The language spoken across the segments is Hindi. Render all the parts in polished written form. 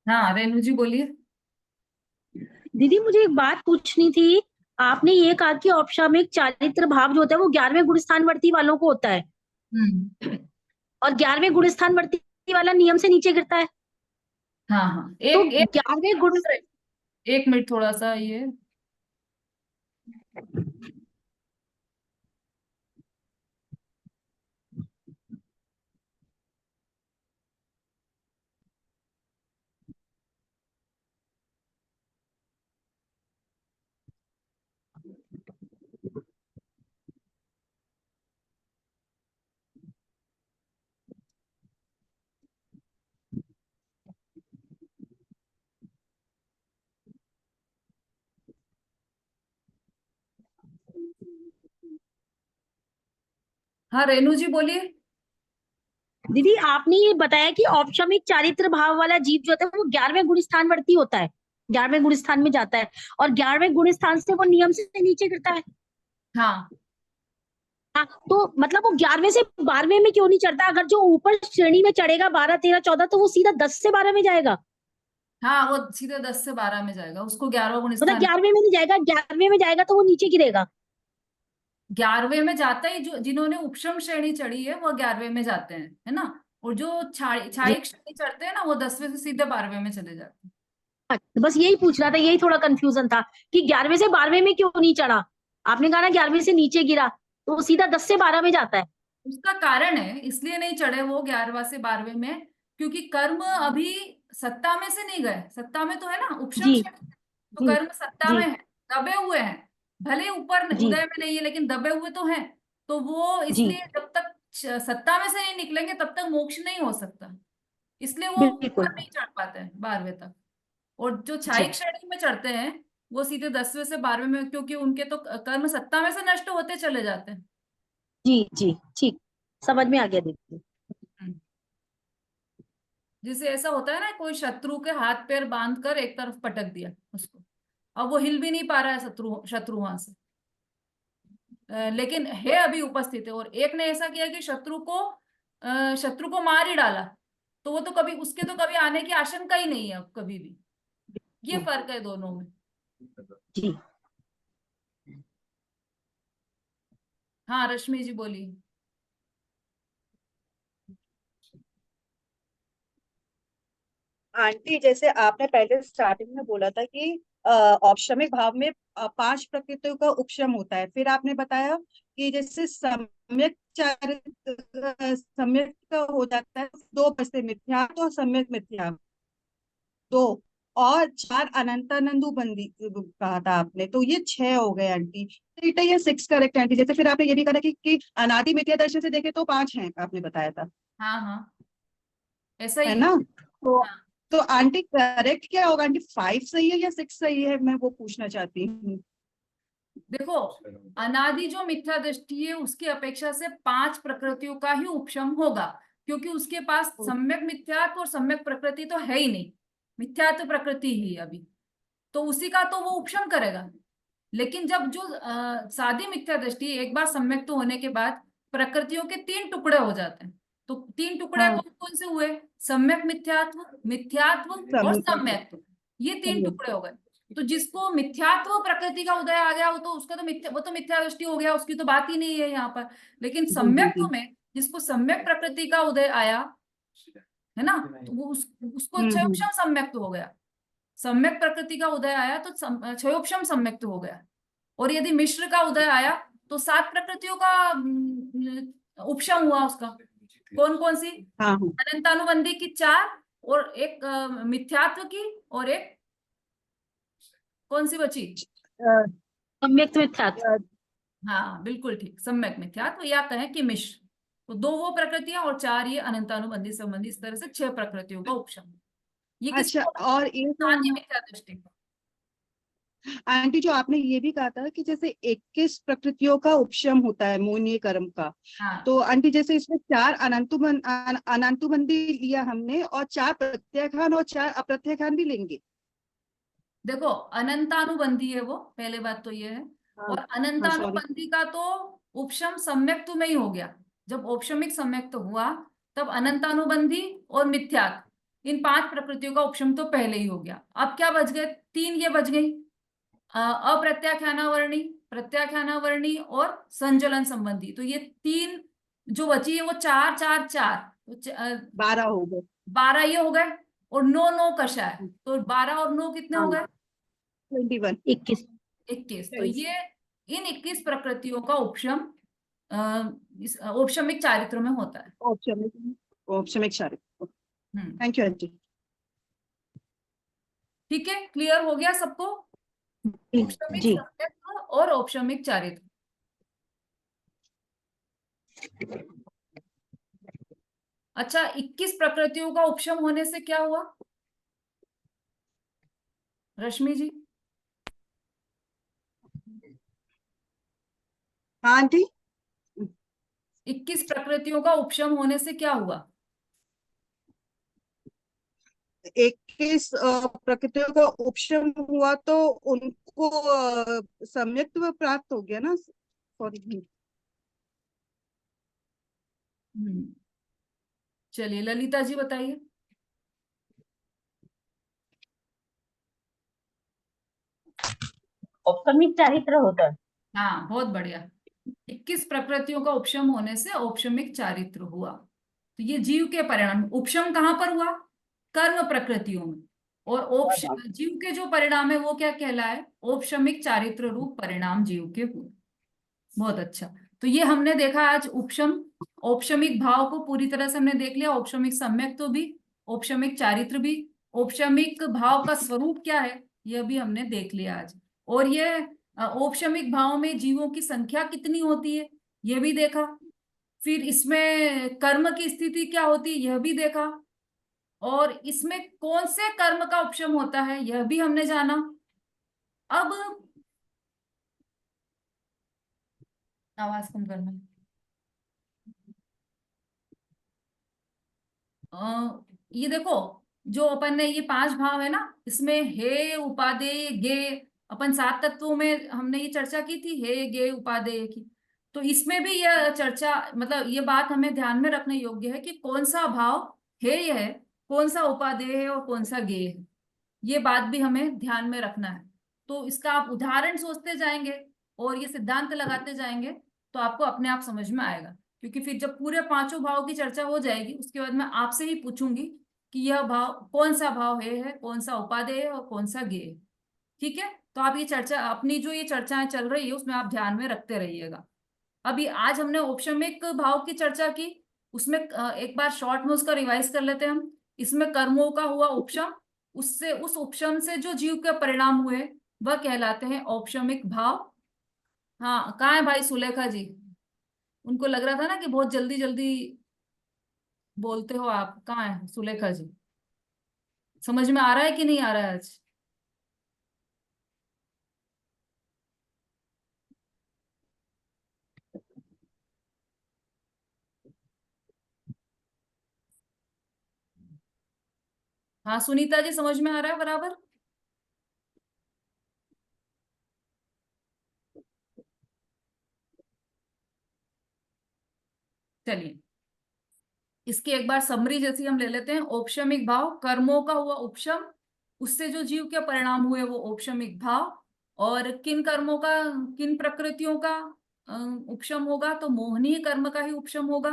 हाँ रेणु जी बोलिए। दीदी मुझे एक बात पूछनी थी। आपने ये कहा कि औपशामिक चारित्र भाव जो होता है वो 11वें गुण स्थानवर्ती वालों को होता है, हम्म। और 11वें गुण स्थानवर्ती वाला नियम से नीचे गिरता है। हाँ हाँ, तो एक एक 11वें गुण। 1 मिनट थोड़ा सा ये। हाँ रेणु जी बोलिए। दीदी आपने ये बताया कि औपशामिक चारित्र भाव वाला जीव जो होता है वो 11वें गुण स्थानवर्ती होता है, 11वें गुण स्थान में जाता है, और 11वें गुण स्थान से वो नियम से नीचे गिरता है। हाँ हाँ, तो मतलब वो 11वें से 12वें में क्यों नहीं चढ़ता? अगर जो ऊपर श्रेणी में चढ़ेगा 12 13 14, तो वो सीधा 10 से 12 में जाएगा। हाँ, वो सीधे 10 से 12 में जाएगा, उसको 11वां गुण मतलब स्थान। 11वें में नहीं जाएगा, 11वें में जाएगा तो वो नीचे गिरेगा। 11वें में जाता ही, जो जिन्होंने उपशम श्रेणी चढ़ी है वो 11वें में जाते हैं, है ना। और जो जी। छायिक श्रेणी चढ़ते हैं ना, वो 10वें से सीधे 12वें में चले जाते हैं। तो बस यही पूछना था, यही थोड़ा कंफ्यूजन था कि 11वें से 12वें में क्यों नहीं चढ़ा। आपने कहा ना 11वें से नीचे गिरा, तो वो सीधा 10 से 12 में जाता है। उसका कारण है, इसलिए नहीं चढ़े वो 11वां से 12वें में, क्योंकि कर्म अभी सत्ता में से नहीं गए। सत्ता में तो है ना उपशम जी श्रेणी, तो जी कर्म सत्ता जी में है, दबे हुए हैं। भले ऊपर जी उदय में नहीं है, लेकिन दबे हुए तो हैं। तो वो जी। इसलिए जब तक सत्ता में से नहीं निकलेंगे तब तक मोक्ष नहीं हो सकता। इसलिए वो बिल्कुल। ऊपर नहीं चढ़ पाते हैं 12वें तक। और जो जी छायिक श्रेणी में चढ़ते हैं वो सीधे 10वें से 12वें में, क्योंकि उनके तो कर्म सत्ता में से नष्ट होते चले जाते हैं। जी जी। ठीक, समझ में आ गया दीदी। हम्म। जैसे ऐसा होता है ना, कोई शत्रु के हाथ पैर बांध कर एक तरफ पटक दिया उसको, अब वो हिल भी नहीं पा रहा है, शत्रु शत्रु वहां से। लेकिन है अभी उपस्थित है, और एक ने ऐसा किया कि शत्रु को मार ही डाला, तो वो तो कभी, उसके तो कभी आने की आशंका ही नहीं है अब कभी भी। ये फर्क है दोनों में। जी। हाँ रश्मि जी बोलिए। आंटी, जैसे आपने पहले स्टार्टिंग में बोला था कि औपशमिक भाव में 5 प्रकृतियों का उपशम होता है, फिर आपने बताया कि जैसे सम्यक चारित्र सम्यक का हो जाता है 2 बचते, मिथ्या तो सम्यक मिथ्या 2, और 4 अनंतानंदु बंदी कहा था आपने, तो ये 6 हो गए आंटी। तो ये 6 करेक्ट आंटी। जैसे फिर आपने ये भी कहा कि अनादि मिथ्या दर्शन से देखे तो 5 हैं, आपने बताया था, हाँ हाँ, ऐसा है ही है। ना। तो हाँ तो आंटी करेक्ट क्या होगा आंटी, 5 सही है या 6 सही है, मैं वो पूछना चाहती हूँ। देखो, अनादि जो मिथ्या दृष्टि है उसकी अपेक्षा से 5 प्रकृतियों का ही उपशम होगा, क्योंकि उसके पास सम्यक मिथ्यात्व और सम्यक प्रकृति तो है ही नहीं। मिथ्यात्व प्रकृति ही है अभी, तो उसी का तो वो उपशम करेगा। लेकिन जब जो सादी मिथ्या दृष्टि एक बार सम्यक तो होने के बाद प्रकृतियों के 3 टुकड़े हो जाते हैं। तो 3 टुकड़े हाँ, कौन कौन से हुए? सम्यक मिथ्यात्व, मिथ्यात्व और समझ सम्यक्त्व। ये तीन समझ। टुकड़े हो गए। तो जिसको मिथ्यात्व प्रकृति का उदय आ गया, वो तो उसका तो मिथ्या, वो तो मिथ्या दृष्टि हो गया, उसकी तो बात ही नहीं है यहाँ पर। लेकिन जी जी सम्यक्त्व जी। में जिसको सम्यक प्रकृति का उदय आया, है ना, तो वो उसको हम्म। क्षयोक्षम सम्यक्त्व हो गया। सम्यक प्रकृति का उदय आया तो क्षयोक्षम सम्यक्त्व हो गया। और यदि मिश्र का उदय आया तो 7 प्रकृतियों का उपशम हुआ उसका। कौन कौन सी? हाँ हाँ। अनंतानुबंधी की 4, और एक मिथ्यात्व की, और एक कौन सी बची? सम्यक मिथ्यात्व। अ, हाँ बिल्कुल ठीक, सम्यक मिथ्यात्व, या कहें कि मिश्र। तो 2 वो प्रकृतियां और 4 ये अनंतानुबंधी संबंधी, इस तरह से 6 प्रकृतियों का उपशम। ये अच्छा, किसको? और ये तो साधी मिथ्या दृष्टि। आंटी जो आपने ये भी कहा था कि जैसे 21 प्रकृतियों का उपशम होता है मोहिनी कर्म का, हाँ तो आंटी जैसे इसमें 4 अनंतुबंदी लिया हमने, और 4 प्रत्याख्यान और 4 अप्रत्याख्यान भी लेंगे। देखो, अनंतानुबंधी है वो, पहले बात तो ये है। हाँ और हाँ, सॉरी। अनंतानुबंधी का तो उपशम सम्यक्त्व में ही हो गया। जब औपशमिक सम्यक्त्व हुआ तब अनंतानुबंधी और मिथ्यात्व, इन 5 प्रकृतियों का उपशम तो पहले ही हो गया। अब क्या बच गए? 3 ये बच गई, अप्रत्याख्यानावर्णी, प्रत्याख्यानावर्णी और संजलन संबंधी। तो ये 3 जो बची है वो 4 4 4, तो 12 हो गए। 12 ये हो गए, और 9 9 कषाय, तो 12 और 9 कितने हो हाँ, गए? 21। 21। 21। तो ये इन 21 प्रकृतियों का उपशम इस औपशमिक चारित्र में होता है। औपशमिक चारित्र। हम्म, थैंक यू आंटी। ठीक है, क्लियर हो गया सबको? औपशमिक, जी। सम्यक और औपशमिक चारित्र। अच्छा, 21 प्रकृतियों का उपशम होने से क्या हुआ रश्मि जी? हाँ आंटी। 21 प्रकृतियों का उपशम होने से क्या हुआ? 21 प्रकृतियों का उपशम हुआ तो उनको सम्यक्त्व प्राप्त हो गया ना। सॉरी। हम्म, चलिए ललिता जी बताइए। औपशमिक चारित्र होता है। हाँ, बहुत बढ़िया। 21 प्रकृतियों का उपशम होने से औपशमिक चारित्र हुआ। तो ये जीव के परिणाम, उपशम कहाँ पर हुआ? कर्म प्रकृतियों में। और जीव के जो परिणाम है वो क्या कहलाए? औपशमिक चारित्र रूप परिणाम जीव के हुए। बहुत अच्छा। तो ये हमने देखा आज उपशम, औपशमिक भाव को पूरी तरह से हमने देख लिया। औपशमिक सम्यक तो भी, औपशमिक चारित्र भी, औपशमिक भाव का स्वरूप क्या है यह भी हमने देख लिया आज। और ये औपशमिक भाव में जीवों की संख्या कितनी होती है यह भी देखा। फिर इसमें कर्म की स्थिति क्या होती है यह भी देखा। और इसमें कौन से कर्म का उपशम होता है यह भी हमने जाना। अब आवाज कम करना। ये देखो, जो अपन ने ये 5 भाव है ना, इसमें हे उपादेय गे, अपन 7 तत्वों में हमने ये चर्चा की थी, हे गे उपादेय की। तो इसमें भी यह चर्चा, मतलब ये बात हमें ध्यान में रखने योग्य है कि कौन सा भाव हेय है, कौन सा उपादेय है और कौन सा गेय है। ये बात भी हमें ध्यान में रखना है। तो इसका आप उदाहरण सोचते जाएंगे और ये सिद्धांत लगाते जाएंगे तो आपको अपने आप समझ में आएगा। क्योंकि फिर जब पूरे 5 भाव की चर्चा हो जाएगी उसके बाद मैं आपसे ही पूछूंगी कि यह भाव कौन सा भाव है, कौन सा उपादेय है और कौन सा गेय है। ठीक है, तो आप ये चर्चा, अपनी जो ये चर्चाएं चल रही है उसमें आप ध्यान में रखते रहिएगा। अभी आज हमने औपशमिक भाव की चर्चा की, उसमें एक बार शॉर्ट में उसका रिवाइज कर लेते हैं हम। इसमें कर्मों का हुआ उपशम, उससे उस उपशम से जो जीव के परिणाम हुए वह कहलाते हैं औपशमिक भाव। हाँ, कहाँ है भाई सुलेखा जी? उनको लग रहा था ना कि बहुत जल्दी जल्दी बोलते हो आप। कहाँ है सुलेखा जी? समझ में आ रहा है कि नहीं आ रहा है आज? हाँ सुनीता जी, समझ में आ रहा है बराबर? चलिए, इसकी एक बार समरी जैसी हम ले लेते हैं। औपशमिक भाव, कर्मों का हुआ उपशम, उससे जो जीव के परिणाम हुए वो औपशमिक भाव। और किन कर्मों का, किन प्रकृतियों का उपशम होगा? तो मोहनीय कर्म का ही उपशम होगा।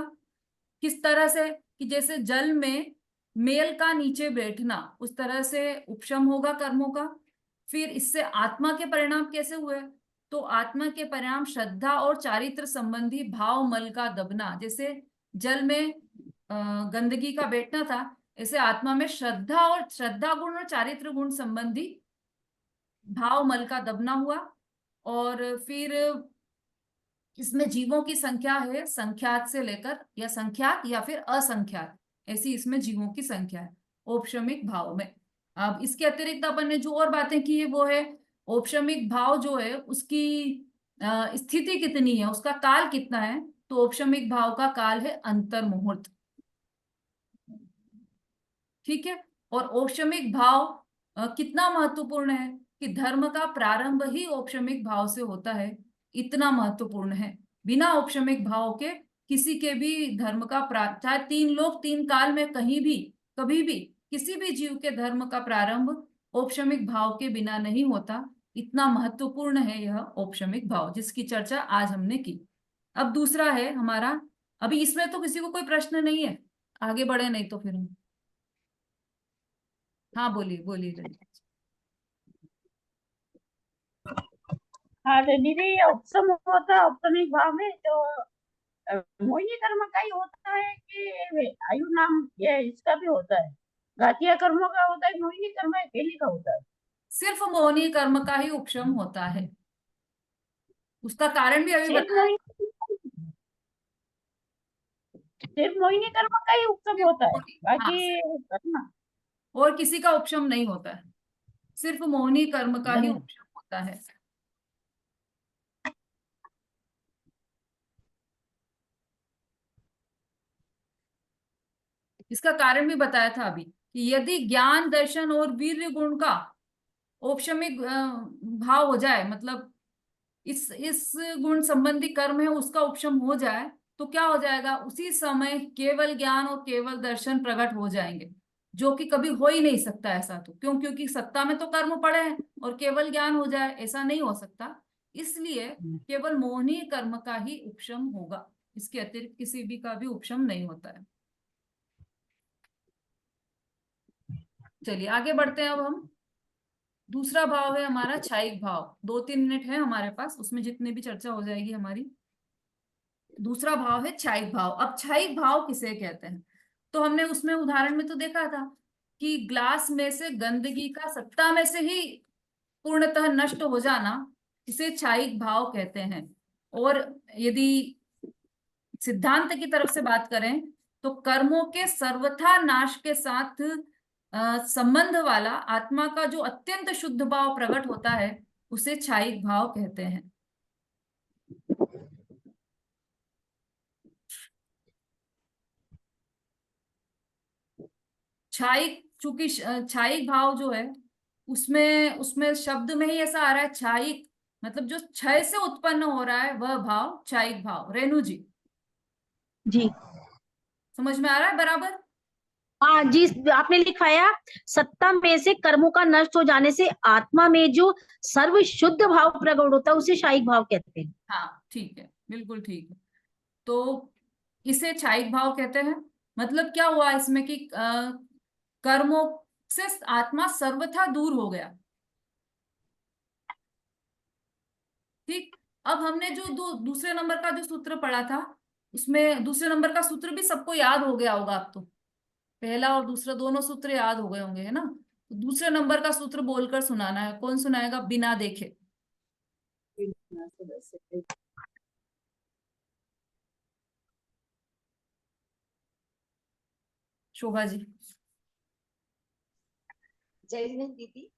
किस तरह से? कि जैसे जल में मेल का नीचे बैठना, उस तरह से उपशम होगा कर्मों का। फिर इससे आत्मा के परिणाम कैसे हुए? तो आत्मा के परिणाम श्रद्धा और चारित्र संबंधी भाव मल का दबना। जैसे जल में गंदगी का बैठना था, ऐसे आत्मा में श्रद्धा और श्रद्धा गुण और चारित्र गुण संबंधी भाव मल का दबना हुआ। और फिर इसमें जीवों की संख्या है संख्यात से लेकर, या संख्यात या फिर असंख्यात, ऐसी इसमें जीवों की संख्या है औपशमिक भाव में। अब इसके अतिरिक्त अपन ने जो और बातें की है वो है, औपशमिक भाव जो है उसकी स्थिति कितनी है, उसका काल कितना है? तो औपशमिक भाव का काल है अंतर मुहूर्त। ठीक है। और औपशमिक भाव कितना महत्वपूर्ण है कि धर्म का प्रारंभ ही औपशमिक भाव से होता है, इतना महत्वपूर्ण है। बिना औपशमिक भाव के किसी के भी धर्म का चाहे 3 लोक 3 काल में कहीं भी कभी भी किसी भी जीव के धर्म का प्रारंभ औपशमिक भाव के बिना नहीं होता। इतना महत्वपूर्ण है यह औपशमिक भाव, जिसकी चर्चा आज हमने की। अब दूसरा है हमारा, अभी इसमें तो किसी को कोई प्रश्न नहीं है, आगे बढ़े नहीं तो फिर हम, हाँ बोलिए बोलिए ललिता। हाँ तो दीदी, ये उपसम होता है औपसमिक भाव में तो मोहिनी कर्म का ही होता है कि आयु नाम ये इसका भी होता है? घातिया कर्मों का होता है, मोहिनी कर्म अकेले का होता है? सिर्फ मोहिनी कर्म का ही उपशम होता है, उसका कारण भी अभी सिर्फ बताया। मोहिनी सिर्फ मोहिनी कर्म का ही उपसम होता है, हाँ, बाकी करना और किसी का उपशम नहीं होता है, सिर्फ मोहिनी कर्म का ही धन्य। उपशम होता है। इसका कारण भी बताया था अभी कि यदि ज्ञान दर्शन और वीर्य गुण का औपशमिक भाव हो जाए, मतलब इस गुण संबंधी कर्म है उसका उपशम हो जाए, तो क्या हो जाएगा, उसी समय केवल ज्ञान और केवल दर्शन प्रकट हो जाएंगे, जो कि कभी हो ही नहीं सकता ऐसा। तो क्यों? क्योंकि सत्ता में तो कर्म पड़े हैं और केवल ज्ञान हो जाए, ऐसा नहीं हो सकता। इसलिए केवल मोहिनी कर्म का ही उपशम होगा, इसके अतिरिक्त किसी भी का भी उपशम नहीं होता है। चलिए आगे बढ़ते हैं। अब हम दूसरा भाव है हमारा छायिक भाव। 2-3 मिनट है हमारे पास, उसमें जितनी भी चर्चा हो जाएगी हमारी। दूसरा भाव है छायिक भाव। अब छायिक भाव किसे कहते हैं? तो हमने उसमें उदाहरण में तो देखा था कि ग्लास में से गंदगी का सत्ता में से ही पूर्णतः नष्ट हो जाना, इसे छायिक भाव कहते हैं। और यदि सिद्धांत की तरफ से बात करें तो कर्मों के सर्वथा नाश के साथ संबंध वाला आत्मा का जो अत्यंत शुद्ध भाव प्रकट होता है, उसे छायिक भाव कहते हैं। छायिक, चूंकि छायिक भाव जो है उसमें उसमें शब्द में ही ऐसा आ रहा है, छायिक मतलब जो क्षय से उत्पन्न हो रहा है वह भाव छायिक भाव। रेणु जी जी समझ में आ रहा है बराबर? हाँ जी, आपने लिखवाया सत्ता में से कर्मों का नष्ट हो जाने से आत्मा में जो सर्व शुद्ध भाव प्रकट होता है उसे शायिक भाव कहते हैं। हाँ ठीक है, बिल्कुल ठीक है। तो इसे छायिक भाव कहते हैं। मतलब क्या हुआ इसमें कि कर्मों से आत्मा सर्वथा दूर हो गया। ठीक। अब हमने जो दूसरे नंबर का जो सूत्र पढ़ा था, उसमें दूसरे नंबर का सूत्र भी सबको याद हो गया होगा अब तो। पहला और दूसरा दोनों सूत्र याद हो गए होंगे, है ना? तो दूसरे नंबर का सूत्र बोलकर सुनाना है। कौन सुनाएगा बिना देखे? शोभा जी। जय हिंद दीदी।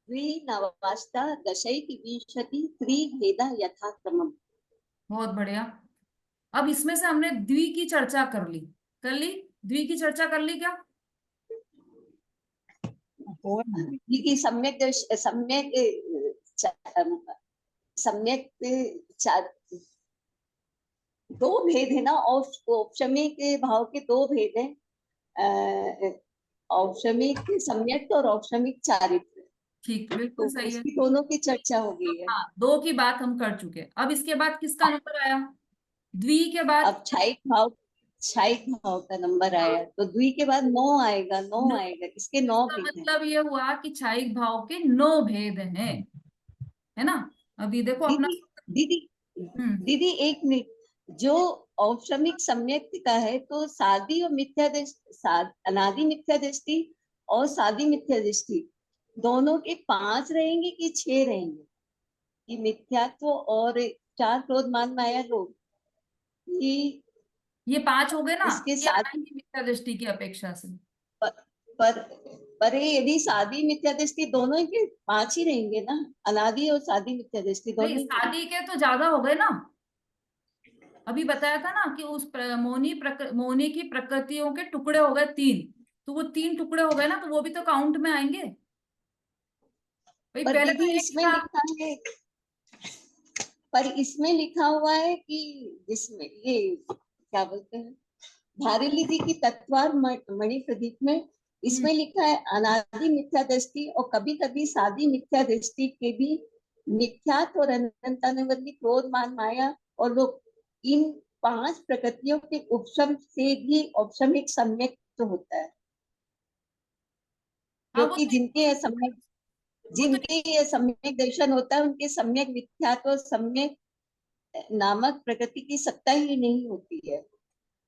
द्विनवाष्टा दशैकविंशति त्रिभेदा यथाक्रमम्। बहुत बढ़िया। अब इसमें से हमने द्वि की चर्चा कर ली, द्वि की चर्चा कर ली क्या? दीदी सम्यक सम्यक सम्यक दो भेद है ना, औपशमिक भाव के दो भेद है, औपशमिक सम्यक और औपशमिक चारित्र। ठीक, बिल्कुल तो सही है। उसकी दोनों की चर्चा हो गई है। हाँ, दो की बात हम कर चुके। अब इसके बाद किसका नंबर आया? द्वि के बाद अब क्षायिक भाव का नंबर आया, तो द्वि के बाद नौ आएगा, नौ नौ। आएगा। इसके नौ इसका भेद हैं। मतलब ये हुआ कि छायिक भाव के 9 भेद हैं, है ना? अभी देखो अपना दीदी दीदी हम्म दीदी एक मिनट। जो औपशमिक सम्यक का है तो सादी और मिथ्या दृष्टि, अनादि मिथ्या दृष्टि और सादी मिथ्या दृष्टि दोनों के 5 रहेंगे कि 6 रहेंगे? कि मिथ्यात्व और 4 क्रोध मान माया लोग, कि ये 5 हो गए ना, इसके ये साथ आएंगे मिथ्या दृष्टि की अपेक्षा से। पर पर, पर यदि सादी मिथ्या दृष्टि दोनों के 5 ही रहेंगे ना, अनादि और सादी मिथ्या दृष्टि नहीं, दोनों ही रहेंगे। शादी के तो ज्यादा हो गए ना। अभी बताया था ना कि उस मोनी की प्रकृतियों के टुकड़े हो गए 3। तो वो 3 टुकड़े हो गए ना, तो वो भी तो काउंट में आएंगे भाई। पर पहले तो दीदी एक इसमें था। लिखा है, पर इसमें लिखा हुआ है कि जिसमें ये क्या बोलते हैं, धारिली जी की तत्वार मणि प्रदीप में इसमें लिखा है अनादि मिथ्या दृष्टि, और कभी कभी सादी मिथ्या दृष्टि के भी मिथ्यात्व और अनंतानुवर्ती क्रोध मान माया और लोग, इन 5 प्रकृतियों के उपशम से भी औपशमिक सम्यक तो होता है। हाँ वो क्योंकि तो जिनके ये सम्यक वो तो जिनके ये सम्यक दर्शन होता है, उनके सम्यक मिथ्यात्व और सम्यक नामक प्रकृति की सत्ता ही नहीं होती है,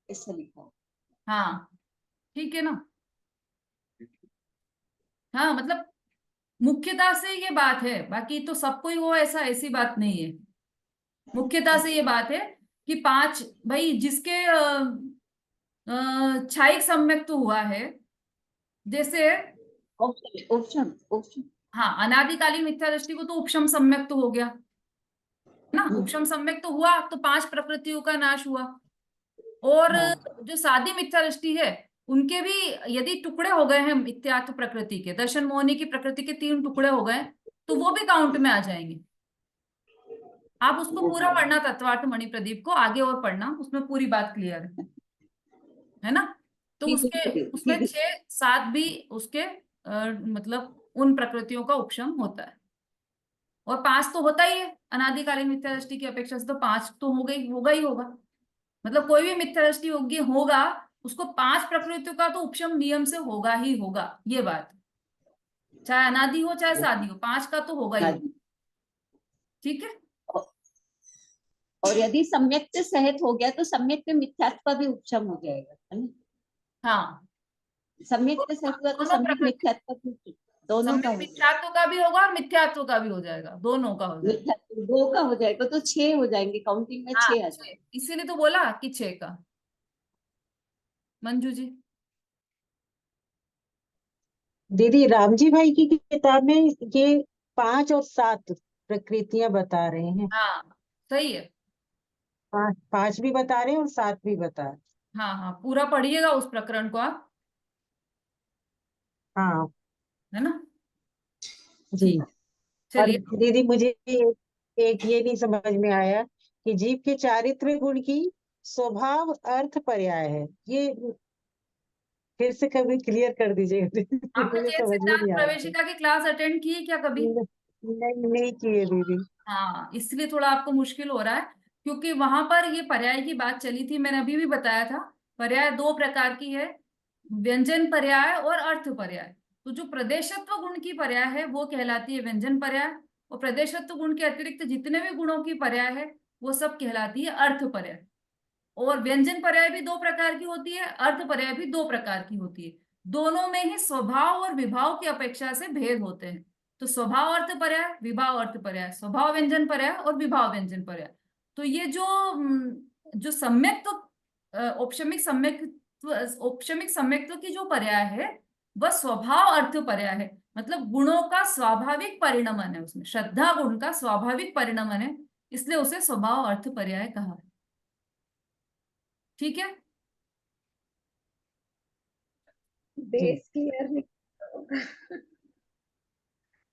ऐसा लिखा। हाँ ठीक है ना। हाँ मतलब मुख्यता से ये बात है, बाकी तो सबको ही वो ऐसा ऐसी बात नहीं है। मुख्यता से ये बात है कि 5 भाई जिसके क्षायिक सम्यक तो हुआ है, जैसे उपशम उपशम हाँ अनादिकालीन मिथ्या दृष्टि को तो उपशम सम्यक तो हो गया ना, उपशम सम्यक तो हुआ, तो 5 प्रकृतियों का नाश हुआ। और हाँ। जो सादी मिथ्या दृष्टि है, उनके भी यदि टुकड़े हो गए हैं मिथ्यात्व प्रकृति के, दर्शन मोहनी की प्रकृति के 3 टुकड़े हो गए, तो वो भी काउंट में आ जाएंगे। आप उसको पूरा पढ़ना, तत्वार्थ मणि प्रदीप को आगे और पढ़ना, उसमें पूरी बात क्लियर है ना। तो ठीक उसके है, उसमें ठीक है। 6-7 भी उसके मतलब उन प्रकृतियों का उपशम होता है। और 5 तो होता ही है, अनादिकालीन मिथ्या दृष्टि की अपेक्षा से तो 5 तो होगा ही होगा। मतलब कोई भी मिथ्या दृष्टि होगी होगा, उसको 5 प्रकृतियों का तो उपशम नियम से होगा ही होगा, ये बात। चाहे अनादि हो चाहे सादी हो, 5 का तो होगा ही हाँ होगा। जी। ठीक है। और यदि सम्यक से सहित हो गया तो सम्यक में मिथ्यात्व का भी उपशम हो जाएगा, है ना। हाँ सम्यक से सहित हुआ तो दोनों सम्यक प्रकृति, मिथ्यात्व का भी दोनों का सम्यक हो जाएगा। मिथ्यात्व का भी होगा और मिथ्यात्व का भी हो जाएगा, दोनों का हो जाएगा। मिथ्यात्व 2 का हो जाएगा तो 6 हो जाएंगे, काउंटिंग में हाँ 6 आ जाएंगे। इसीलिए तो बोला कि 6 का। मंजू जी। दीदी राम जी भाई की किताब में ये 5 और 7 प्रकृतियां बता रहे हैं। हाँ सही है। 5 भी बता रहे हैं और 7 भी बता रहे हाँ हाँ पूरा पढ़िएगा उस प्रकरण को आप, हैं। हाँ है ना। जी। ठीक, और चलिए। दीदी मुझे एक ये नहीं समझ में आया कि जीव के चारित्र्य गुण की स्वभाव अर्थ पर्याय है, ये फिर से कभी क्लियर कर दीजिएगा दीदी, आपने मुझे जैन समझ में सिद्धांत नहीं आ रहा प्रवेशिका की क्लास अटेंड की है क्या कभी? था। नहीं नहीं किए दीदी। हाँ इसलिए थोड़ा आपको मुश्किल हो रहा है, क्योंकि वहां पर ये पर्याय की बात चली थी, मैंने अभी भी बताया था। पर्याय 2 प्रकार की है, व्यंजन पर्याय और अर्थ पर्याय। तो जो प्रदेशत्व गुण की पर्याय है वो कहलाती है व्यंजन पर्याय, और प्रदेशत्व गुण के अतिरिक्त जितने भी गुणों की पर्याय है वो सब कहलाती है अर्थ पर्याय। और व्यंजन पर्याय भी 2 प्रकार की होती है, अर्थ पर्याय भी 2 प्रकार की होती है। दोनों में ही स्वभाव और विभाव की अपेक्षा से भेद होते हैं। तो स्वभाव अर्थ पर्याय, विभाव अर्थ पर्याय, स्वभाव व्यंजन पर्याय और विभाव व्यंजन पर्याय। तो ये जो सम्यक तो औपशमिक सम्यक्त्व की जो पर्याय है वह स्वभाव अर्थ पर्याय है। मतलब गुणों का स्वाभाविक परिणमन है, उसमें श्रद्धा गुण का स्वाभाविक परिणमन है, इसलिए उसे स्वभाव अर्थ पर्याय कहा है। ठीक है। बेस क्लियर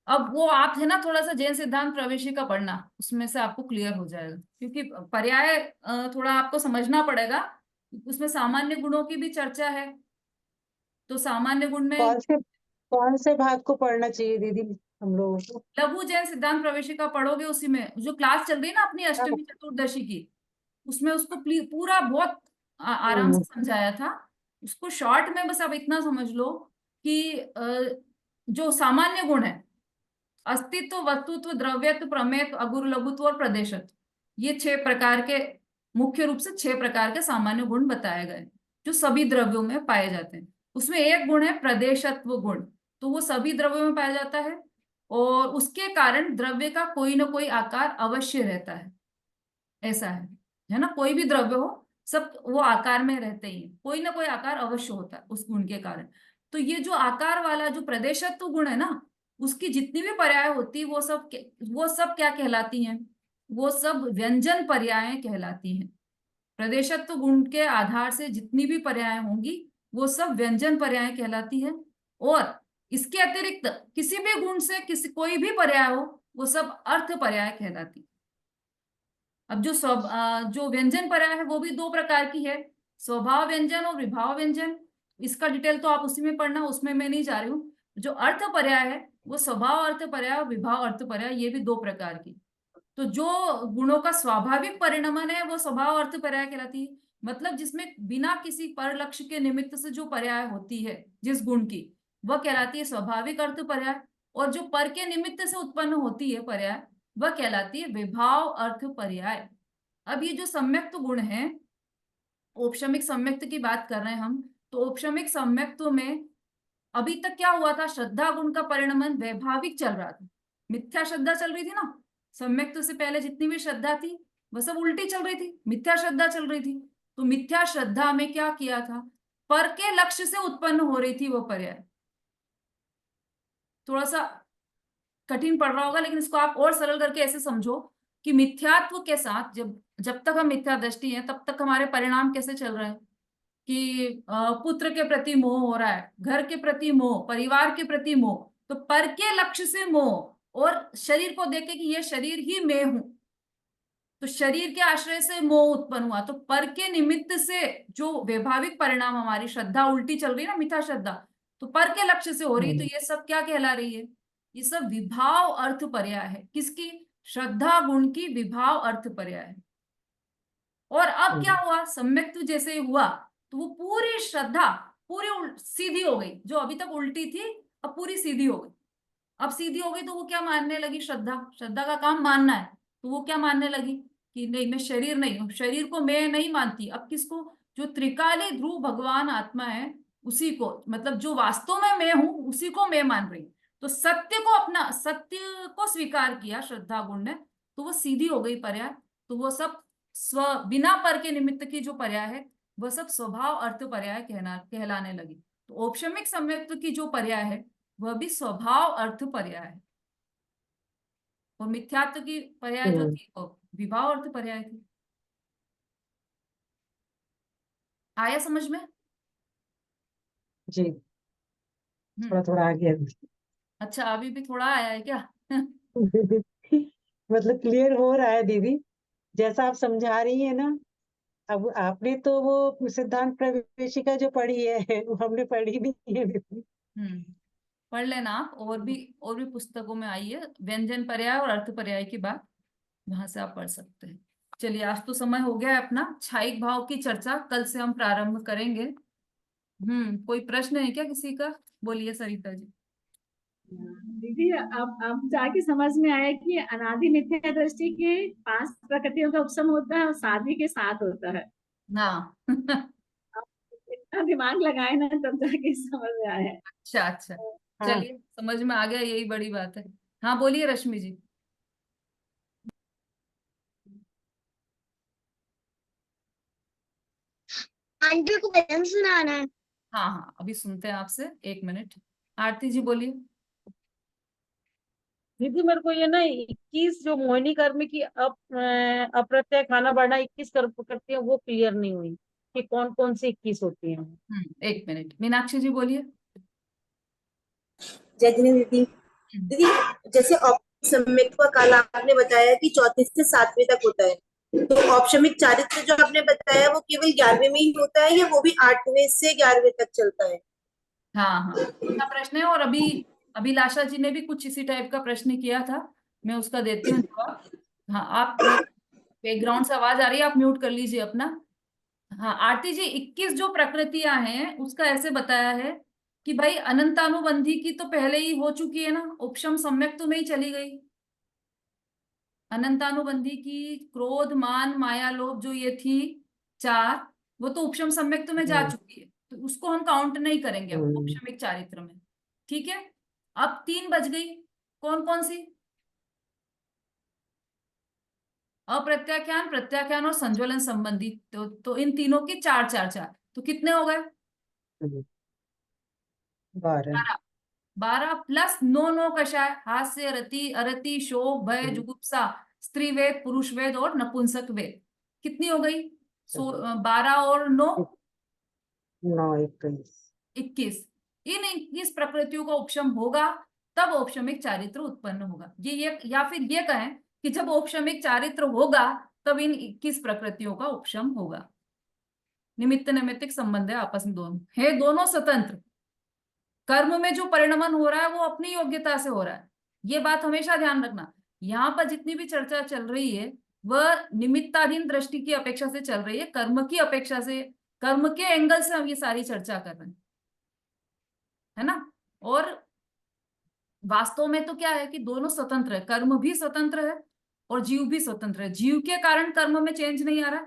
अब वो आप है ना थोड़ा सा जैन सिद्धांत प्रवेशिका पढ़ना, उसमें से आपको क्लियर हो जाएगा, क्योंकि पर्याय थोड़ा आपको समझना पड़ेगा। उसमें सामान्य गुणों की भी चर्चा है, तो सामान्य गुण में कौन से भाग को पढ़ना चाहिए दीदी हम लोगों को? लघु जैन सिद्धांत प्रवेशिका पढ़ोगे, उसी में जो क्लास चल रही है ना अपनी अष्टमी चतुर्दशी की, उसमें उसको पूरा बहुत आराम हम्म, से समझाया था। उसको शॉर्ट में बस आप इतना समझ लो कि जो सामान्य गुण है, अस्तित्व, वस्तुत्व, द्रव्यत्व, प्रमेयत्व, अगुरु लघुत्व और प्रदेशत्व, ये 6 प्रकार के, मुख्य रूप से 6 प्रकार के सामान्य गुण बताए गए जो सभी द्रव्यों में पाए जाते हैं। उसमें एक गुण है प्रदेशत्व गुण, तो वो सभी द्रव्यों में पाया जाता है और उसके कारण द्रव्य का कोई ना कोई आकार अवश्य रहता है। ऐसा है ना, कोई भी द्रव्य हो सब वो आकार में रहते ही हैं, कोई ना कोई आकार अवश्य होता है उस गुण के कारण। तो ये जो आकार वाला जो प्रदेशत्व गुण है ना, उसकी जितनी भी पर्याय होती वो सब क्या कहलाती हैं? वो सब व्यंजन पर्याय कहलाती हैं। प्रदेशत्व गुण के आधार से जितनी भी पर्याय होंगी वो सब व्यंजन पर्याय कहलाती है। और इसके अतिरिक्त किसी भी गुण से कोई भी पर्याय हो वो सब अर्थ पर्याय कहलाती है। अब जो व्यंजन पर्याय है वो भी 2 प्रकार की है, स्वभाव व्यंजन और विभाव व्यंजन। इसका डिटेल तो आप उसी में पढ़ना, उसमें मैं नहीं जा रही हूँ। जो अर्थ पर्याय है वो स्वभाव अर्थ पर्याय और विभाव अर्थ पर्याय, ये भी दो प्रकार की। तो जो गुणों का स्वाभाविक परिणमन है वो स्वभाव अर्थ पर्याय कहलाती है, मतलब जिसमें बिना किसी पर लक्ष्य के निमित्त से जो पर्याय होती है जिस गुण की, वह कहलाती है स्वाभाविक अर्थ पर्याय। और जो पर के निमित्त से उत्पन्न होती है पर्याय, वह कहलाती है विभाव अर्थ पर्याय। अब ये जो सम्यक्त गुण है, औपशमिक सम्यक्त की बात कर रहे हैं हम, तो औपशमिक सम्यक्त में अभी तक क्या हुआ था, श्रद्धा गुण का परिणमन वैभाविक चल रहा था, मिथ्या श्रद्धा चल रही थी ना। सम्यक्त से पहले जितनी भी श्रद्धा थी वह सब उल्टी चल रही थी, मिथ्या श्रद्धा चल रही थी। तो मिथ्या श्रद्धा में क्या किया था, पर के लक्ष्य से उत्पन्न हो रही थी वो पर्याय। थोड़ा सा कठिन पड़ रहा होगा, लेकिन इसको आप और सरल करके ऐसे समझो कि मिथ्यात्व के साथ जब जब तक हम मिथ्या दृष्टि हैं तब तक हमारे परिणाम कैसे चल रहे हैं कि पुत्र के प्रति मोह हो रहा है, घर के प्रति मोह, परिवार के प्रति मोह, तो पर के लक्ष्य से मोह और शरीर को देख के कि ये शरीर ही मैं हूं, तो शरीर के आश्रय से मोह उत्पन्न हुआ। तो पर के निमित्त से जो वैभाविक परिणाम, हमारी श्रद्धा उल्टी चल रही है ना, मिथ्या श्रद्धा, तो पर के लक्ष्य से हो रही है, तो ये सब क्या कहला रही है, ये सब विभाव अर्थ पर्याय है। किसकी, श्रद्धा गुण की विभाव अर्थ पर्याय है। और अब क्या हुआ, सम्यक्त जैसे ही हुआ तो वो पूरी श्रद्धा पूरी सीधी हो गई, जो अभी तक उल्टी थी अब पूरी सीधी हो गई। अब सीधी हो गई तो वो क्या मानने लगी, श्रद्धा, श्रद्धा का काम मानना है, तो वो क्या मानने लगी कि नहीं मैं शरीर नहीं हूं, शरीर को मैं नहीं मानती। अब किसको, जो त्रिकाली ध्रुव भगवान आत्मा है उसी को, मतलब जो वास्तव में मैं हूं उसी को मैं मान रही हूं। तो सत्य को, अपना सत्य को स्वीकार किया श्रद्धा गुण ने, तो वो सीधी हो गई पर्याय। तो वो सब स्व बिना पर के निमित्त की जो पर्याय है वह सब स्वभाव अर्थ पर्याय कहलाने लगी। तो औपशमिक सम्यक्त की जो पर्याय है वह भी स्वभाव अर्थ पर्याय है, और मिथ्यात्व की पर्याय जो थी वो विभाव अर्थ पर्याय थी। आया समझ में? जी, थोड़ा थोड़ा आ गया। अच्छा, अभी भी थोड़ा आया है क्या? मतलब क्लियर हो रहा है दीदी, जैसा आप समझा रही है ना। अब आपने तो वो सिद्धांत प्रवेशिका जो पढ़ी है वो हमने पढ़ी नहीं है दीदी। पढ़ लेना आप, और भी पुस्तकों में आई है व्यंजन पर्याय और अर्थ पर्याय की बात, वहां से आप पढ़ सकते हैं। चलिए, आज तो समय हो गया है अपना, छायिक भाव की चर्चा कल से हम प्रारंभ करेंगे। कोई प्रश्न है क्या किसी का? बोलिए सरिता जी। दीदी, अब जाके समझ में आया कि अनादि मिथ्या दृष्टि के 5 प्रकृतियों का उपशम होता है और साधी के 7 होता है। हाँ। इतना दिमाग लगाए ना तब जाके समझ में आया। अच्छा अच्छा, हाँ, चलिए समझ में आ गया, यही बड़ी बात है। हाँ बोलिए रश्मि जी। आंटी को भजन सुनाना है। हाँ हाँ, अभी सुनते हैं आपसे, 1 मिनट। आरती जी बोलिए। दीदी मेरे को ये ना 21 जो मोहिनी कर्म की अप्रत्यय खाना बढ़ना 21 कर्म करती है, वो क्लियर नहीं हुई कि कौन कौन सी 21 होती है। 1 मिनट, मीनाक्षी जी बोलिए। जय जिने दीदी। दीदी, जैसे औपशमिक का काल आपने बताया कि 34 से 7वें तक होता है, तो औपशमिक चारित्र जो आपने बताया वो केवल 11वें में ही होता है या वो भी 8वें से 11वें तक चलता है? हाँ हाँ, अच्छा प्रश्न है। और अभिलाषा जी ने भी कुछ इसी टाइप का प्रश्न किया था, मैं उसका देती हूँ जवाब। हाँ, आप बैकग्राउंड से आवाज आ रही है, आप म्यूट कर लीजिए अपना। हाँ आरती जी, 21 जो प्रकृतियां हैं उसका ऐसे बताया है कि भाई अनंतानुबंधी की तो पहले ही हो चुकी है ना, उपशम सम्यक तो में ही चली गई। अनंतानुबंधी की क्रोध मान माया लोभ जो ये थी 4, वो तो उपशम सम्यक तो में जा चुकी है, तो उसको हम काउंट नहीं करेंगे अब उपशमिक चारित्र में। ठीक है, अब 3 बज गई, कौन कौन सी? अप्रत्याख्यान, प्रत्याख्यान और संज्वलन संबंधी, तो इन तीनों की 4 4 4, तो कितने हो गए? 12। 12 प्लस 9 9 कषाय, हास्य, रति, अरति, शोक, भय, जुगुप्सा, स्त्री वेद, पुरुष वेद और नपुंसक वेद। कितनी हो गई? 12 और 9 9 21। इन 21 प्रकृतियों का उपशम होगा तब औपशमिक चारित्र उत्पन्न होगा। ये या फिर ये कहें कि जब औपशमिक चारित्र होगा तब इन 21 प्रकृतियों का उपशम होगा। निमित्त नैमित्तिक संबंध है आपस में, दोनों है, दोनों स्वतंत्र। कर्म में जो परिणमन हो रहा है वो अपनी योग्यता से हो रहा है, ये बात हमेशा ध्यान रखना। यहाँ पर जितनी भी चर्चा चल रही है वह निमित्ताधीन दृष्टि की अपेक्षा से चल रही है, कर्म की अपेक्षा से, कर्म के एंगल से हम ये सारी चर्चा कर रहे हैं, है ना। और वास्तव में तो क्या है कि दोनों स्वतंत्र है, कर्म भी स्वतंत्र है और जीव भी स्वतंत्र है। जीव के कारण कर्म में चेंज नहीं आ रहा,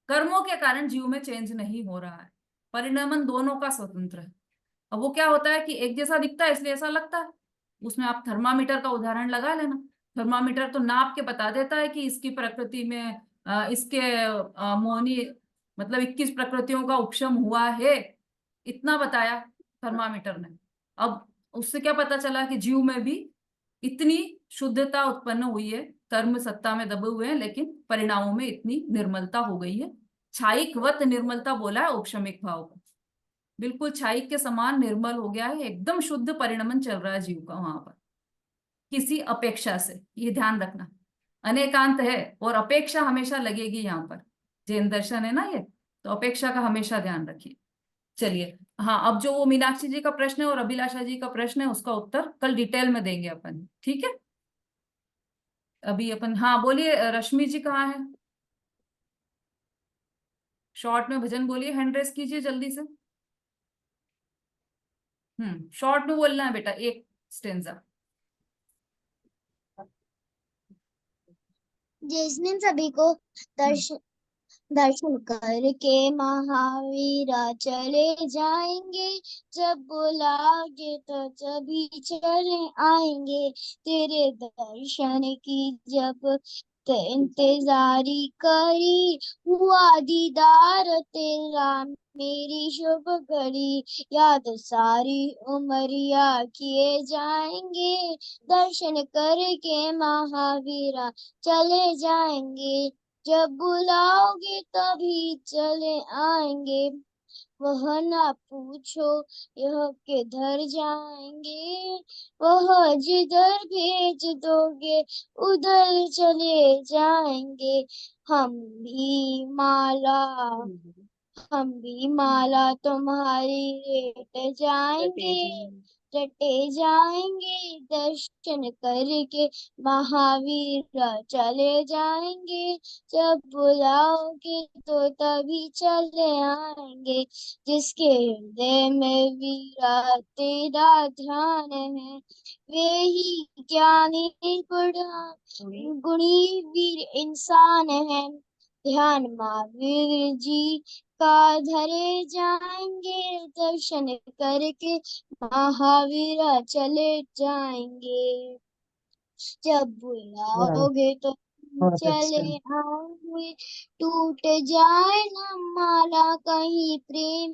कर्मों के कारण जीव में चेंज नहीं हो रहा है, परिणमन दोनों का स्वतंत्र है। अब वो क्या होता है कि एक जैसा दिखता है इसलिए ऐसा लगता है, उसमें आप थर्मामीटर का उदाहरण लगा लेना। थर्मामीटर तो नाप के बता देता है कि इसकी प्रकृति में इसके मोहनी मतलब 21 प्रकृतियों का उपशम हुआ है, इतना बताया थर्मामीटर ने। अब उससे क्या पता चला कि जीव में भी इतनी शुद्धता उत्पन्न हुई है, कर्म सत्ता में दबे हुए हैं लेकिन परिणामों में इतनी निर्मलता हो गई है। छायिकवत निर्मलता बोला है औपशमिक भाव को, बिल्कुल छायिक के समान निर्मल हो गया है, एकदम शुद्ध परिणमन चल रहा है जीव का वहां पर, किसी अपेक्षा से। ये ध्यान रखना, अनेकांत है और अपेक्षा हमेशा लगेगी यहाँ पर, जैन दर्शन है ना ये, तो अपेक्षा का हमेशा ध्यान रखिए। चलिए, हाँ, अब जो वो मीनाक्षी जी का प्रश्न है और अभिलाषा जी का प्रश्न है उसका उत्तर कल डिटेल में देंगे अपन, ठीक है। अभी अपन, हाँ बोलिए, रश्मि जी कहाँ है? शॉर्ट में भजन बोलिए, हैंड रेस कीजिए जल्दी से। शॉर्ट में बोलना है बेटा, एक स्टेंजा। जिस दिन सभी को दर्शन दर्शन करके महावीरा चले जाएंगे, जब बुलाओगे तो तभी चले आएंगे। तेरे दर्शन की जब इंतजारी करी, हुआ दीदार तेरा मेरी शुभ घड़ी। याद सारी उमरिया किए जाएंगे, दर्शन करके महावीरा चले जाएंगे। जब बुलाओगे तभी चले आएंगे। वह ना पूछो यह किधर जाएंगे, वह जिधर भेज दोगे उधर चले जाएंगे। हम भी माला तुम्हारी रटे जाएंगे, दर्शन करके महावीर चले जाएंगे। जब बुलाओगे तो तभी चले आएंगे। जिसके हृदय में वीरा तेरा ध्यान है, वे ही ज्ञानी गुणी वीर इंसान है। ध्यान महावीर जी का धरे जाएंगे, दर्शन करके महावीरा चले जाएंगे। जब बुलाओगे तो बहुत चले अच्छा। आएंगे। टूट जाए न माला कहीं प्रेम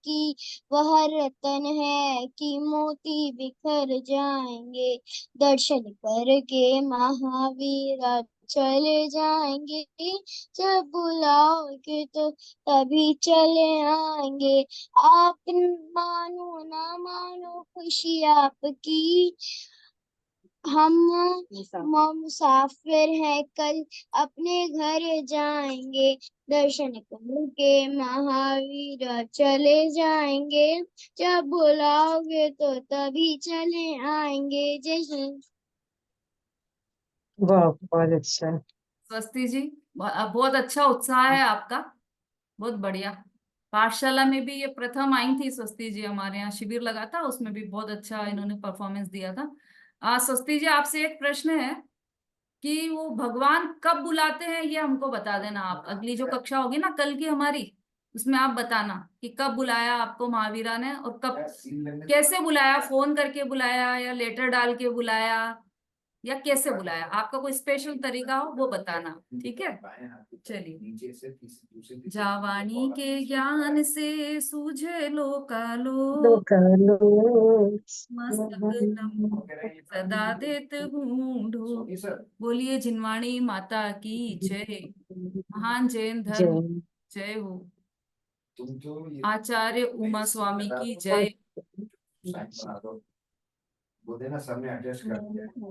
की, वह रतन है कि मोती बिखर जाएंगे। दर्शन करके महावीरा चले जाएंगे। जब बुलाओगे तो तभी चले आएंगे। आप मानो ना मानो खुशी आपकी, हम मुसाफिर हैं कल अपने घर जाएंगे। दर्शन करके महावीर चले जाएंगे। जब बुलाओगे तो तभी चले आएंगे। जय हिंद। वाह, बहुत अच्छा। स्वस्ति जी, बहुत अच्छा उत्साह है आपका, बहुत बढ़िया। पाठशाला में भी ये प्रथम आई थी स्वस्ति जी, हमारे यहाँ शिविर लगा था, उसमें भी बहुत अच्छा इन्होंने परफॉर्मेंस दिया था। स्वस्ति जी, आपसे एक प्रश्न है कि वो भगवान कब बुलाते हैं ये हमको बता देना आप। अगली जो कक्षा होगी ना कल की हमारी, उसमें आप बताना कि कब बुलाया आपको महावीरा ने और कब, कैसे बुलाया, फोन करके बुलाया या लेटर डाल के बुलाया या कैसे बुलाया, आपका कोई स्पेशल तरीका हो वो बताना, ठीक है। चलिए, जावानी के ज्ञान से सूझे लोकालो, मस्तक नमो सदा देत हूँ ढो। बोलिए जिनवाणी माता की जय, महान जैन धर्म जय हो, आचार्य उमा स्वामी की जय।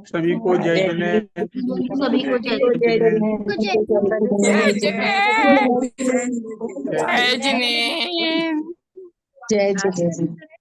सभी को जय जने। सभी को जय जय जय जय।